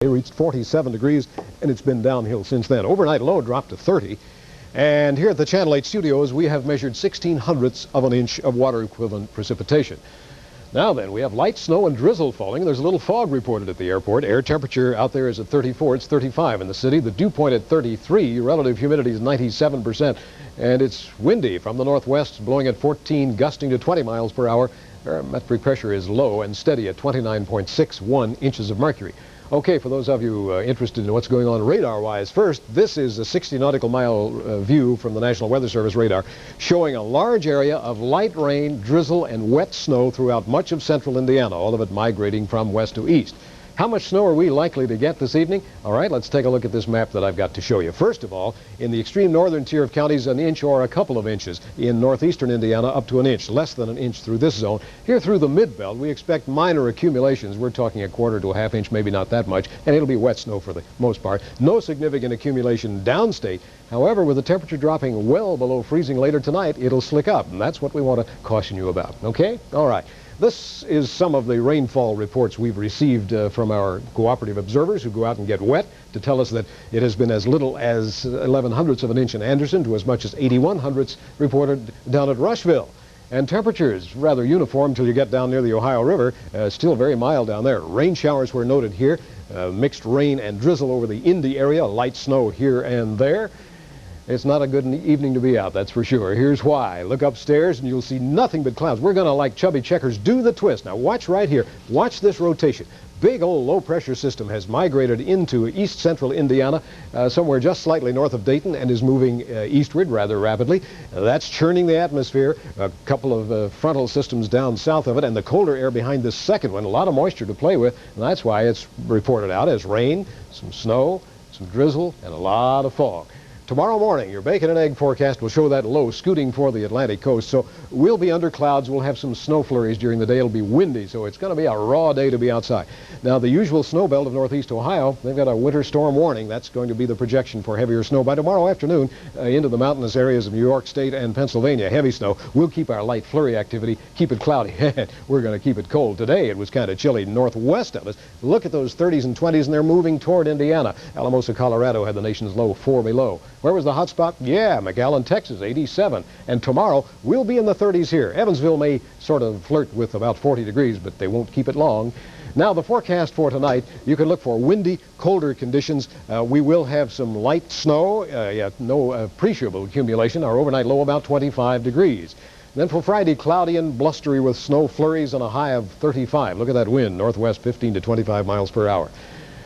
It reached 47 degrees, and it's been downhill since then. Overnight low dropped to 30. And here at the Channel 8 studios, we have measured 16/100ths of an inch of water equivalent precipitation. Now then, we have light snow and drizzle falling. There's a little fog reported at the airport. Air temperature out there is at 34. It's 35 in the city. The dew point at 33. Relative humidity is 97%. And it's windy from the northwest, blowing at 14, gusting to 20 miles per hour. Barometric pressure is low and steady at 29.61 inches of mercury. Okay, for those of you interested in what's going on radar-wise, first, this is a 60 nautical mile view from the National Weather Service radar showing a large area of light rain, drizzle, and wet snow throughout much of central Indiana, all of it migrating from west to east. How much snow are we likely to get this evening? All right, let's take a look at this map that I've got to show you. First of all, in the extreme northern tier of counties, an inch or a couple of inches. In northeastern Indiana, up to an inch, less than an inch through this zone. Here through the mid-belt, we expect minor accumulations. We're talking a quarter to a half inch, maybe not that much, and it'll be wet snow for the most part. No significant accumulation downstate. However, with the temperature dropping well below freezing later tonight, it'll slick up, and that's what we want to caution you about. Okay? All right. This is some of the rainfall reports we've received from our cooperative observers who go out and get wet to tell us that it has been as little as 11/100ths of an inch in Anderson to as much as 81/100ths reported down at Rushville. And temperatures rather uniform till you get down near the Ohio River. Still very mild down there. Rain showers were noted here. Mixed rain and drizzle over the Indy area. Light snow here and there. It's not a good evening to be out, that's for sure. Here's why. Look upstairs and you'll see nothing but clouds. We're going to, like chubby checkers, do the twist. Now watch right here. Watch this rotation. Big old low-pressure system has migrated into east central Indiana, somewhere just slightly north of Dayton, and is moving eastward rather rapidly. That's churning the atmosphere. A couple of frontal systems down south of it, and the colder air behind this second one. A lot of moisture to play with, and that's why it's reported out as rain, some snow, some drizzle, and a lot of fog. Tomorrow morning, your bacon and egg forecast will show that low scooting for the Atlantic coast. So we'll be under clouds. We'll have some snow flurries during the day. It'll be windy, so it's going to be a raw day to be outside. Now, the usual snow belt of northeast Ohio, they've got a winter storm warning. That's going to be the projection for heavier snow by tomorrow afternoon into the mountainous areas of New York State and Pennsylvania. Heavy snow. We'll keep our light flurry activity, keep it cloudy. We're going to keep it cold. Today, it was kind of chilly northwest of us. Look at those 30s and 20s, and they're moving toward Indiana. Alamosa, Colorado had the nation's low 4 below. Where was the hot spot? Yeah, McAllen, Texas, 87. And tomorrow, we'll be in the 30s here. Evansville may sort of flirt with about 40 degrees, but they won't keep it long. Now, the forecast for tonight, you can look for windy, colder conditions. We will have some light snow, no appreciable accumulation. Our overnight low about 25 degrees. Then for Friday, cloudy and blustery with snow flurries and a high of 35. Look at that wind, northwest 15 to 25 miles per hour.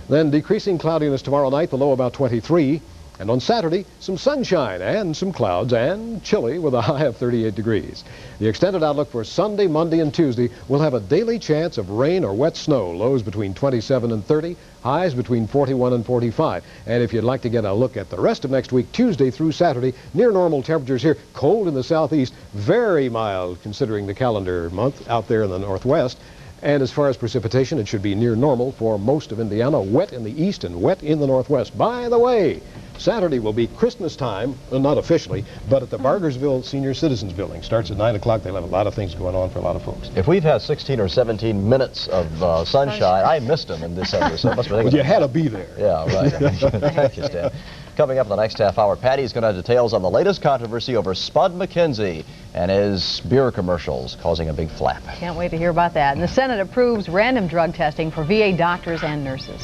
Then decreasing cloudiness tomorrow night, the low about 23. And on Saturday, some sunshine and some clouds and chilly with a high of 38 degrees. The extended outlook for Sunday, Monday, and Tuesday will have a daily chance of rain or wet snow. Lows between 27 and 30, highs between 41 and 45. And if you'd like to get a look at the rest of next week, Tuesday through Saturday, near normal temperatures here, cold in the southeast, very mild considering the calendar month out there in the northwest. And as far as precipitation, it should be near normal for most of Indiana, wet in the east and wet in the northwest. By the way, Saturday will be Christmas time, well, not officially, but at the Bargersville Senior Citizens Building. Starts at 9 o'clock. They'll have a lot of things going on for a lot of folks. If we've had 16 or 17 minutes of sunshine, I missed them in December, so it must be But you had to be there. Yeah, right. Thank you, Stan. Coming up in the next half hour, Patty's going to have details on the latest controversy over Spud McKenzie and his beer commercials causing a big flap. Can't wait to hear about that. And the Senate approves random drug testing for VA doctors and nurses.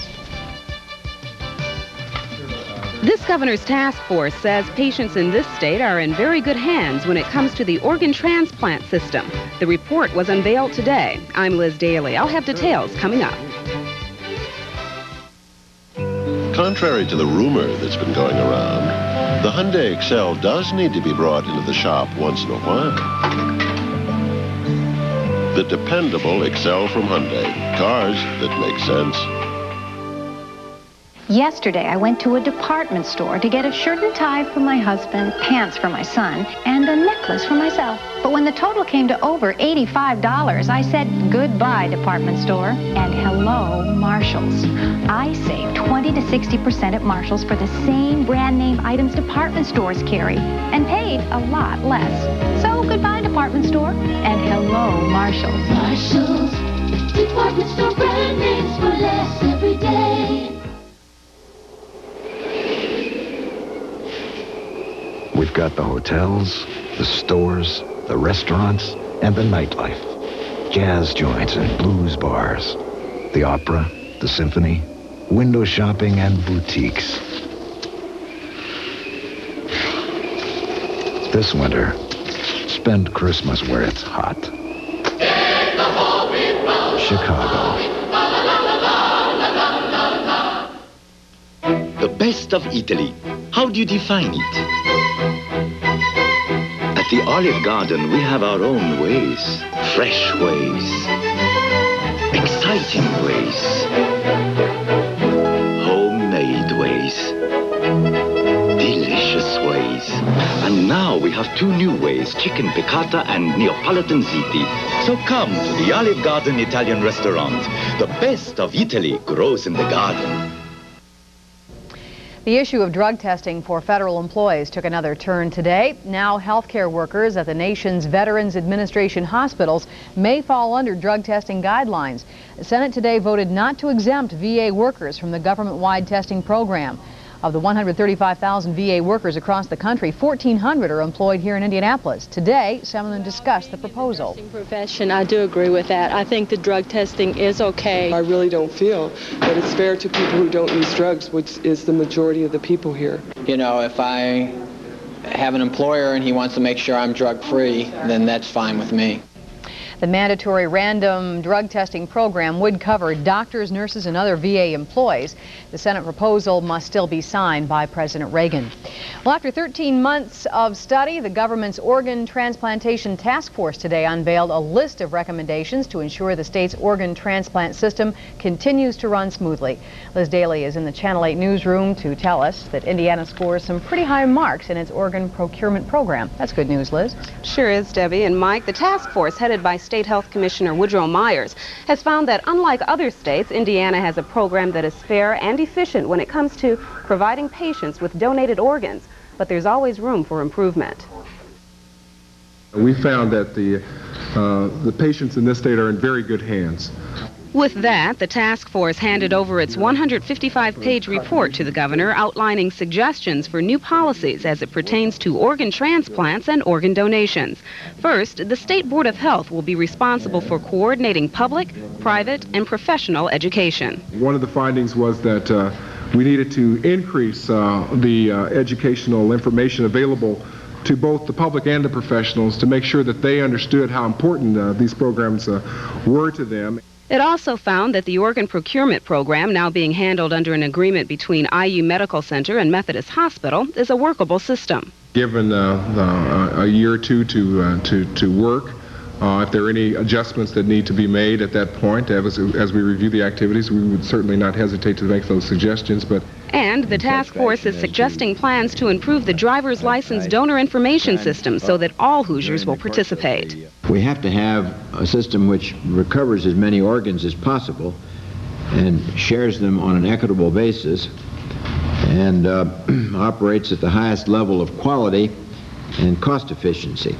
This governor's task force says patients in this state are in very good hands when it comes to the organ transplant system. The report was unveiled today. I'm Liz Daly. I'll have details coming up. Contrary to the rumor that's been going around, the Hyundai Excel does need to be brought into the shop once in a while. The dependable Excel from Hyundai. Cars that make sense. Yesterday, I went to a department store to get a shirt and tie for my husband, pants for my son, and a necklace for myself. But when the total came to over $85, I said goodbye, department store, and hello, Marshalls. I saved 20 to 60% at Marshalls for the same brand name items department stores carry, and paid a lot less. So goodbye, department store, and hello, Marshalls. Marshalls, department store brand names for less every day. We've got the hotels, the stores, the restaurants, and the nightlife. Jazz joints and blues bars. The opera, the symphony, window shopping, and boutiques. This winter, spend Christmas where it's hot. Chicago. The best of Italy. How do you define it? At the Olive Garden, we have our own ways. Fresh ways. Exciting ways. Homemade ways. Delicious ways. And now we have two new ways, chicken piccata and Neapolitan ziti. So come to the Olive Garden Italian restaurant. The best of Italy grows in the garden. The issue of drug testing for federal employees took another turn today. Now healthcare workers at the nation's Veterans Administration hospitals may fall under drug testing guidelines. The Senate today voted not to exempt VA workers from the government-wide testing program. Of the 135,000 VA workers across the country, 1,400 are employed here in Indianapolis. Today, some of them discussed the proposal. Profession, I do agree with that. I think the drug testing is okay. I really don't feel that it's fair to people who don't use drugs, which is the majority of the people here. You know, if I have an employer and he wants to make sure I'm drug-free, then that's fine with me. The mandatory random drug testing program would cover doctors, nurses, and other VA employees. The Senate proposal must still be signed by President Reagan. Well, after 13 months of study, the government's organ transplantation task force today unveiled a list of recommendations to ensure the state's organ transplant system continues to run smoothly. Liz Daly is in the Channel 8 newsroom to tell us that Indiana scores some pretty high marks in its organ procurement program. That's good news, Liz. Sure is, Debbie. And Mike, the task force headed by State Health Commissioner Woodrow Myers has found that unlike other states, Indiana has a program that is fair and efficient when it comes to providing patients with donated organs, but there's always room for improvement. We found that the patients in this state are in very good hands. With that, the task force handed over its 155-page report to the governor outlining suggestions for new policies as it pertains to organ transplants and organ donations. First, the State Board of Health will be responsible for coordinating public, private, and professional education. One of the findings was that we needed to increase the educational information available to both the public and the professionals to make sure that they understood how important these programs were to them. It also found that the organ procurement program, now being handled under an agreement between IU Medical Center and Methodist Hospital, is a workable system. Given a year or two to work, if there are any adjustments that need to be made at that point, as we review the activities, we would certainly not hesitate to make those suggestions. And the task force is suggesting plans to improve the driver's license donor information system so that all Hoosiers will participate. We have to have a system which recovers as many organs as possible and shares them on an equitable basis and operates at the highest level of quality and cost efficiency.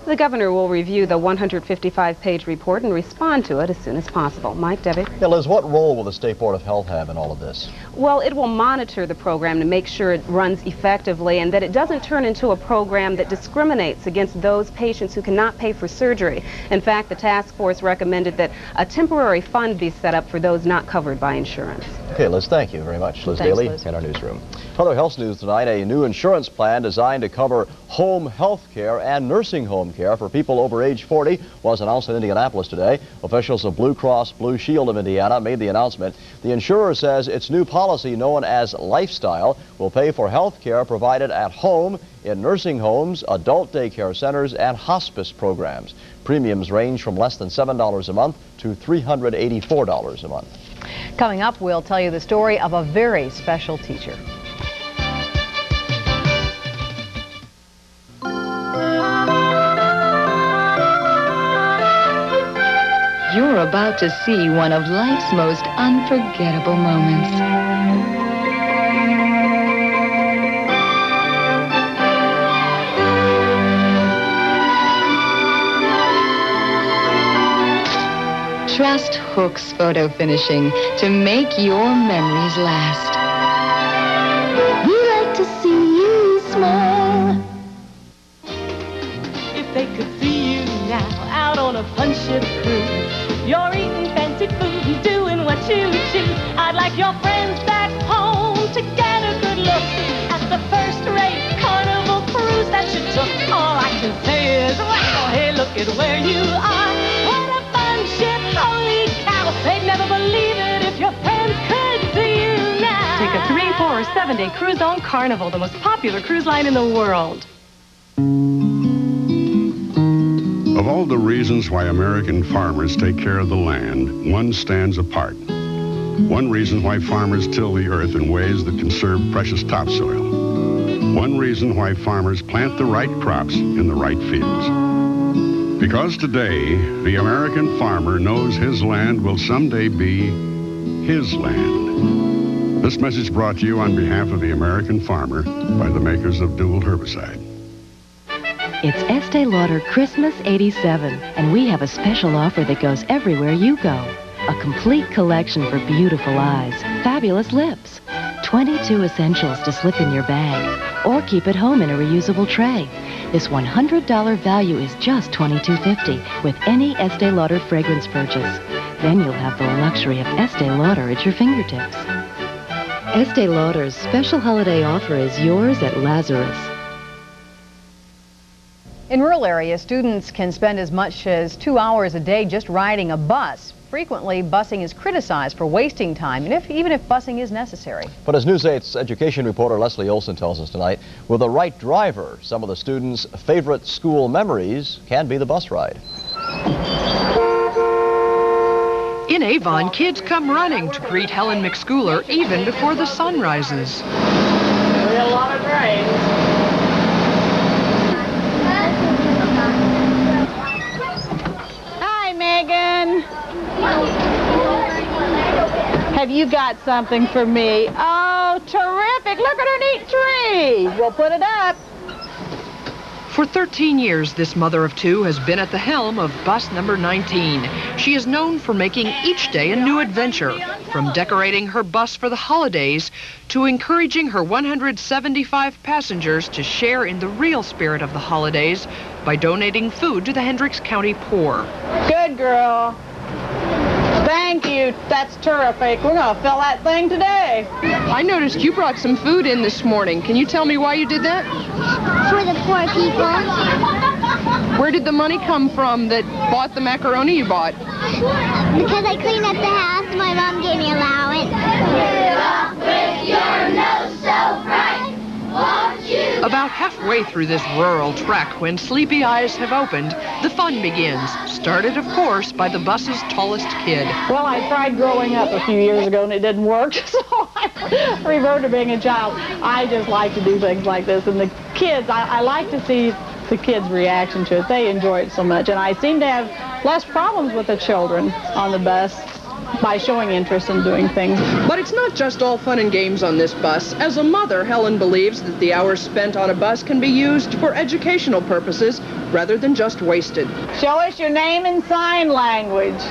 The governor will review the 155-page report and respond to it as soon as possible. Mike, Debbie? Yeah, Liz, what role will the State Board of Health have in all of this? Well, it will monitor the program to make sure it runs effectively and that it doesn't turn into a program that discriminates against those patients who cannot pay for surgery. In fact, the task force recommended that a temporary fund be set up for those not covered by insurance. Okay, Liz, thank you very much. Liz Daly in our newsroom. Other health news tonight, a new insurance plan designed to cover home health care and nursing home care for people over age 40 was announced in Indianapolis today. Officials of Blue Cross Blue Shield of Indiana made the announcement. The insurer says its new policy, known as Lifestyle, will pay for health care provided at home, in nursing homes, adult daycare centers, and hospice programs. Premiums range from less than $7 a month to $384 a month. Coming up, we'll tell you the story of a very special teacher. You're about to see one of life's most unforgettable moments. Trust Hook's photo finishing to make your memories last. We like to see you smile could see you now out on a punch-ship cruise. You're eating fancy food and doing what you choose. I'd like your friends back home to get a good look at the first-rate Carnival cruise that you took. All I can say is, wow, hey, look at where you are. What a fun ship, holy cow. They'd never believe it if your friends could see you now. Take a 3, 4, or 7-day cruise on Carnival, the most popular cruise line in the world. Of all the reasons why American farmers take care of the land, one stands apart. One reason why farmers till the earth in ways that conserve precious topsoil. One reason why farmers plant the right crops in the right fields. Because today, the American farmer knows his land will someday be his land. This message brought to you on behalf of the American farmer by the makers of Dual Herbicide. It's Estee Lauder Christmas 87, and we have a special offer that goes everywhere you go. A complete collection for beautiful eyes, fabulous lips, 22 essentials to slip in your bag, or keep at home in a reusable tray. This $100 value is just $22.50 with any Estee Lauder fragrance purchase. Then you'll have the luxury of Estee Lauder at your fingertips. Estee Lauder's special holiday offer is yours at Lazarus. In rural areas, students can spend as much as 2 hours a day just riding a bus. Frequently, busing is criticized for wasting time, and even if busing is necessary. But as News 8's education reporter Leslie Olsen tells us tonight, with the right driver, some of the students' favorite school memories can be the bus ride. In Avon, kids come running to greet Helen McSchooler even before the sun rises. We had a lot of rain. Hi, Megan. Have you got something for me? Oh, terrific. Look at her neat tree. We'll put it up. For 13 years, this mother of two has been at the helm of bus number 19. She is known for making each day a new adventure, from decorating her bus for the holidays to encouraging her 175 passengers to share in the real spirit of the holidays by donating food to the Hendricks County poor. Good girl. Thank you. That's terrific. We're going to fill that thing today. I noticed you brought some food in this morning. Can you tell me why you did that? For the poor people. Where did the money come from that bought the macaroni you bought? Because I cleaned up the house, my mom gave me allowance. Get up with your nose so bright, won't you? About halfway through this rural trek, when sleepy eyes have opened, the fun begins. Started, of course, by the bus's tallest kid. Well, I tried growing up a few years ago and it didn't work, so I reverted to being a child. I just like to do things like this, and the kids, I like to see the kids' reaction to it. They enjoy it so much, and I seem to have less problems with the children on the bus by showing interest in doing things. But it's not just all fun and games on this bus. As a mother, Helen believes that the hours spent on a bus can be used for educational purposes rather than just wasted. Show us your name in sign language.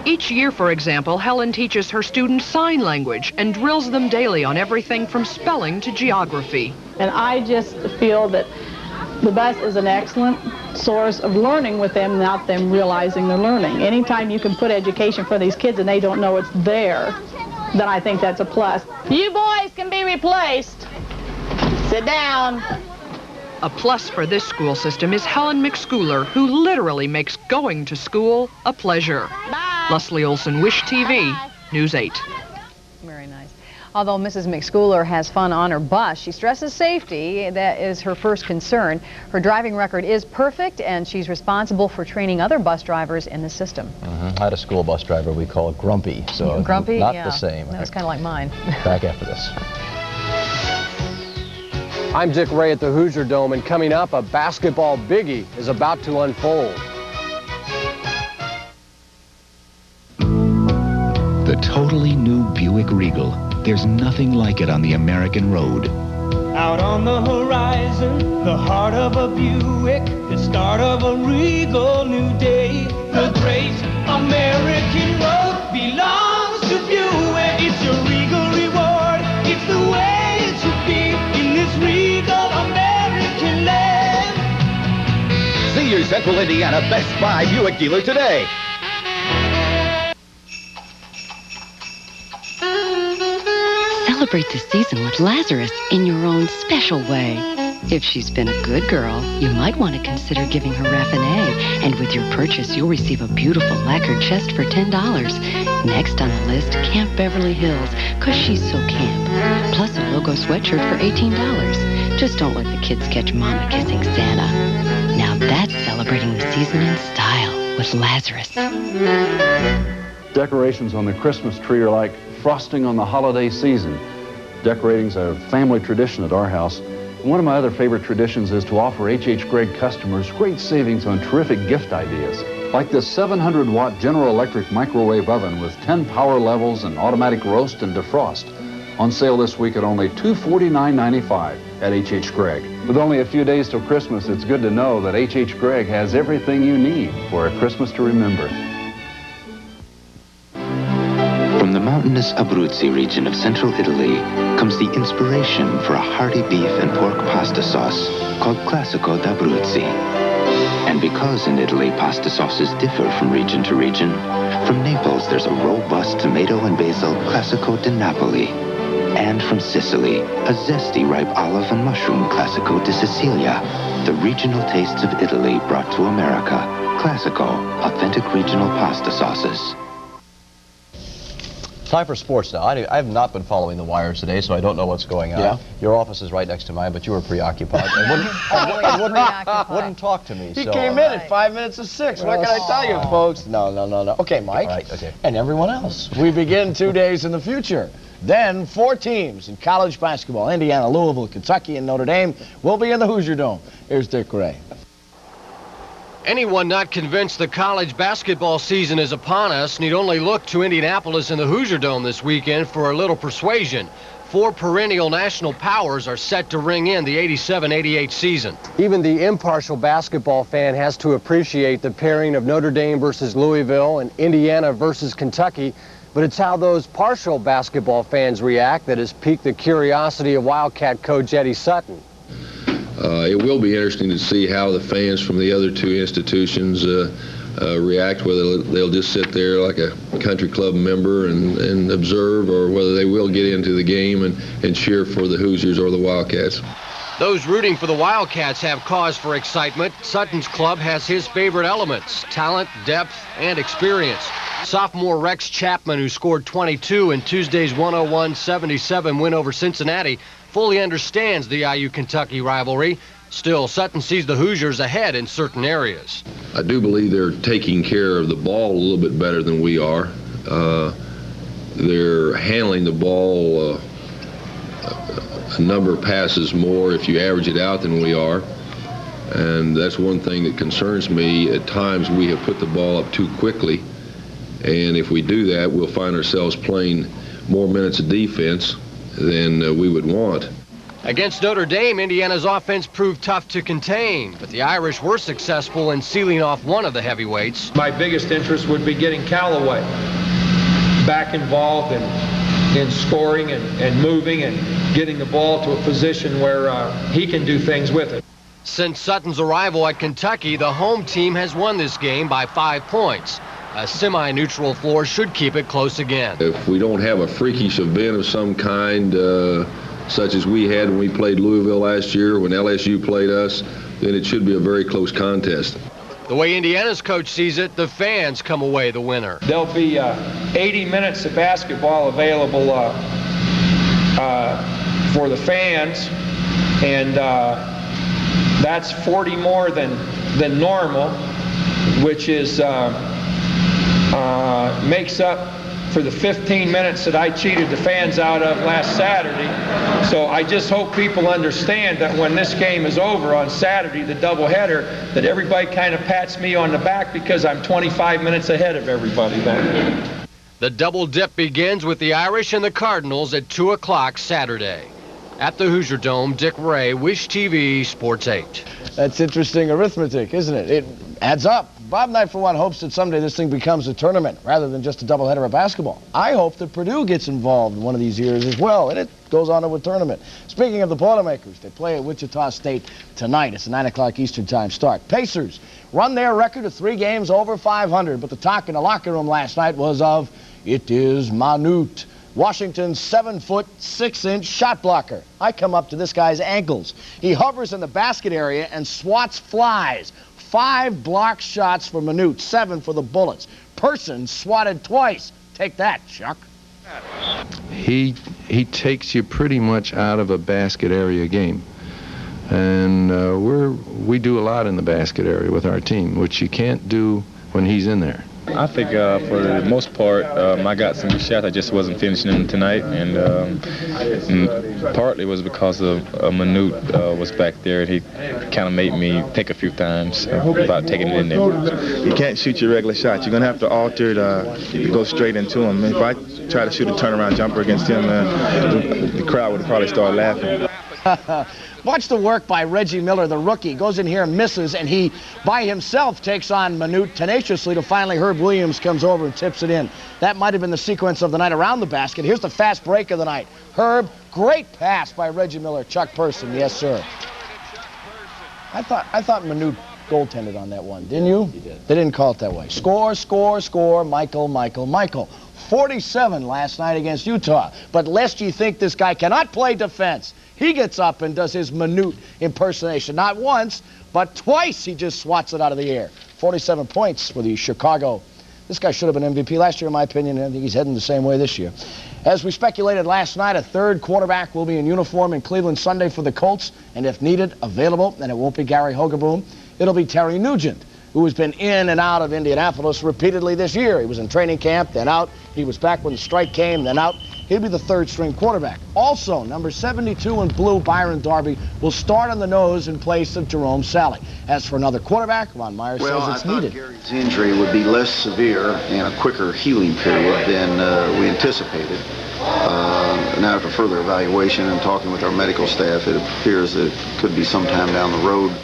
Each year, for example, Helen teaches her students sign language and drills them daily on everything from spelling to geography. And I just feel that the bus is an excellent source of learning with them without them realizing they're learning. Anytime you can put education for these kids and they don't know it's there, then I think that's a plus. You boys can be replaced. Sit down. A plus for this school system is Helen McSchooler, who literally makes going to school a pleasure. Bye. Leslie Olsen, Wish TV, News 8. Very nice. Although Mrs. McSchooler has fun on her bus, she stresses safety. That is her first concern. Her driving record is perfect, and she's responsible for training other bus drivers in the system. I had a school bus driver we call Grumpy, so Grumpy? not Yeah. the same. That was kind of like mine. Back after this. I'm Dick Rea at the Hoosier Dome, and coming up, a basketball biggie is about to unfold. The totally new Buick Regal. There's nothing like it on the American road. Out on the horizon, the heart of a Buick, the start of a regal new day. The great American road belongs to Buick. It's your regal reward. It's the way it should be in this regal American land. Central Indiana Best Buy Buick dealer today. Celebrate the season with Lazarus in your own special way. If she's been a good girl, you might want to consider giving her raffinée. And with your purchase, you'll receive a beautiful lacquered chest for $10. Next on the list, Camp Beverly Hills, 'cause she's so camp. Plus a logo sweatshirt for $18. Just don't let the kids catch Mama kissing Santa. Now that's celebrating the season in style with Lazarus. Decorations on the Christmas tree are like frosting on the holiday season. Decorating's a family tradition at our house. One of my other favorite traditions is to offer H.H. Gregg customers great savings on terrific gift ideas. Like this 700-watt General Electric microwave oven with 10 power levels and automatic roast and defrost. On sale this week at only $249.95 at H.H. Gregg. With only a few days till Christmas, it's good to know that H.H. Gregg has everything you need for a Christmas to remember. From the mountainous Abruzzi region of central Italy comes the inspiration for a hearty beef and pork pasta sauce called Classico d'Abruzzi. And because in Italy pasta sauces differ from region to region, from Naples there's a robust tomato and basil Classico di Napoli. And from Sicily, a zesty ripe olive and mushroom Classico di Sicilia. The regional tastes of Italy brought to America. Classico, authentic regional pasta sauces. Time for sports now. I have not been following the wires today, so I don't know what's going on. Yeah. Your office is right next to mine, but you were preoccupied. And wouldn't talk to me. He so. came in at 5 minutes to 6. What can I tell you, folks? No. Okay, Mike. All right, okay. And everyone else. We begin 2 days in the future. Then 4 teams in college basketball. Indiana, Louisville, Kentucky, and Notre Dame will be in the Hoosier Dome. Here's Dick Rea. Anyone not convinced the college basketball season is upon us need only look to Indianapolis and the Hoosier Dome this weekend for a little persuasion. 4 perennial national powers are set to ring in the 87-88 season. Even the impartial basketball fan has to appreciate the pairing of Notre Dame versus Louisville and Indiana versus Kentucky, but it's how those partial basketball fans react that has piqued the curiosity of Wildcat coach Eddie Sutton. It will be interesting to see how the fans from the other 2 institutions react, whether they'll just sit there like a country club member and observe, or whether they will get into the game and cheer for the Hoosiers or the Wildcats. Those rooting for the Wildcats have cause for excitement. Sutton's club has his favorite elements: talent, depth, and experience. Sophomore Rex Chapman, who scored 22 in Tuesday's 101-77 win over Cincinnati, fully understands the IU-Kentucky rivalry. Still, Sutton sees the Hoosiers ahead in certain areas. I do believe they're taking care of the ball a little bit better than we are. They're handling the ball a number of passes more if you average it out than we are. And that's one thing that concerns me. At times we have put the ball up too quickly. And if we do that, we'll find ourselves playing more minutes of defense than we would want. Against Notre Dame, Indiana's offense proved tough to contain, but the Irish were successful in sealing off one of the heavyweights. My biggest interest would be getting Callaway back involved in scoring and moving and getting the ball to a position where he can do things with it. Since Sutton's arrival at Kentucky, the home team has won this game by 5 points. A semi-neutral floor should keep it close again. If we don't have a freakish event of some kind, such as we had when we played Louisville last year, when LSU played us, then it should be a very close contest. The way Indiana's coach sees it, the fans come away the winner. There'll be 80 minutes of basketball available for the fans, and that's 40 more than normal, which is makes up for the 15 minutes that I cheated the fans out of last Saturday. So I just hope people understand that when this game is over on Saturday, the doubleheader, that everybody kind of pats me on the back because I'm 25 minutes ahead of everybody then. The double dip begins with the Irish and the Cardinals at 2 o'clock Saturday. At the Hoosier Dome, Dick Rea, Wish TV, Sports 8. That's interesting arithmetic, isn't it? It adds up. Bob Knight, for one, hopes that someday this thing becomes a tournament rather than just a doubleheader of basketball. I hope that Purdue gets involved in one of these years as well, and it goes on to a tournament. Speaking of the Boilermakers, they play at Wichita State tonight. It's a 9 o'clock Eastern Time start. Pacers run their record of 3 games over 500, but the talk in the locker room last night was of, it is Manute, Washington's 7-foot, 6-inch shot blocker. I come up to this guy's ankles. He hovers in the basket area and swats flies. 5 blocked shots for Manute, 7 for the Bullets. Person swatted twice. Take that, Chuck. He takes you pretty much out of a basket area game. And we do a lot in the basket area with our team, which you can't do when he's in there. I think for the most part, I got some shots. I just wasn't finishing them tonight, and partly was because of Manute was back there, and he kind of made me think a few times about taking it in there. You can't shoot your regular shot. You're going to have to alter it, go straight into him. If I try to shoot a turnaround jumper against him, the crowd would probably start laughing. Watch the work by Reggie Miller, the rookie. Goes in here and misses, and he, by himself, takes on Manute tenaciously till finally Herb Williams comes over and tips it in. That might have been the sequence of the night around the basket. Here's the fast break of the night. Herb, great pass by Reggie Miller. Chuck Person, yes, sir. I thought Manute goaltended on that one, didn't you? He did. They didn't call it that way. Score, score, score, Michael, Michael, Michael. 47 last night against Utah. But lest you think this guy cannot play defense, he gets up and does his Manute impersonation. Not once, but twice he just swats it out of the air. 47 points for the Chicago. This guy should have been MVP last year, in my opinion, and I think he's heading the same way this year. As we speculated last night, a third quarterback will be in uniform in Cleveland Sunday for the Colts, and if needed, available, and it won't be Gary Hogeboom. It'll be Terry Nugent, who has been in and out of Indianapolis repeatedly this year. He was in training camp, then out. He was back when the strike came, then out. He'll be the third-string quarterback. Also, number 72 in blue, Byron Darby, will start on the nose in place of Jerome Sally. As for another quarterback, Ron Meyer says it's needed. Gary's injury would be less severe and a quicker healing period than we anticipated. Now, after further evaluation and talking with our medical staff, it appears that it could be sometime down the road.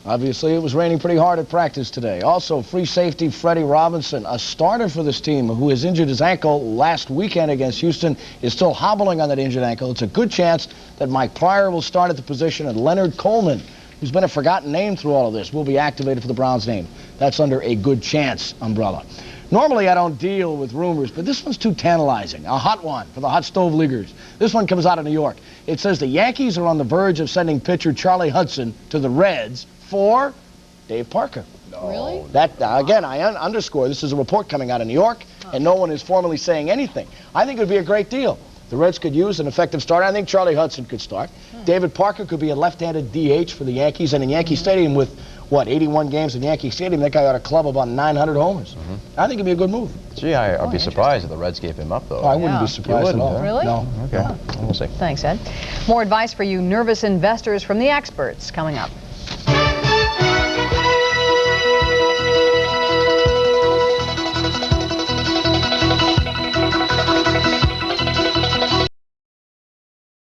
Obviously, it was raining pretty hard at practice today. Also, free safety Freddie Robinson, a starter for this team who has injured his ankle last weekend against Houston, is still hobbling on that injured ankle. It's a good chance that Mike Pryor will start at the position, and Leonard Coleman, who's been a forgotten name through all of this, will be activated for the Browns name. That's under a good chance umbrella. Normally, I don't deal with rumors, but this one's too tantalizing. A hot one for the hot stove leaguers. This one comes out of New York. It says the Yankees are on the verge of sending pitcher Charlie Hudson to the Reds for Dave Parker. No. Really? That, again, I underscore, this is a report coming out of New York, and no one is formally saying anything. I think it would be a great deal. The Reds could use an effective starter. I think Charlie Hudson could start. David Parker could be a left-handed DH for the Yankees, and in Yankee Stadium with, what, 81 games in Yankee Stadium, that guy ought to club about 900 homers. I think it'd be a good move. Gee, I'd be surprised if the Reds gave him up, though. I wouldn't be surprised at all. Really? No. Okay. We'll see. Thanks, Ed. More advice for you nervous investors from the experts coming up.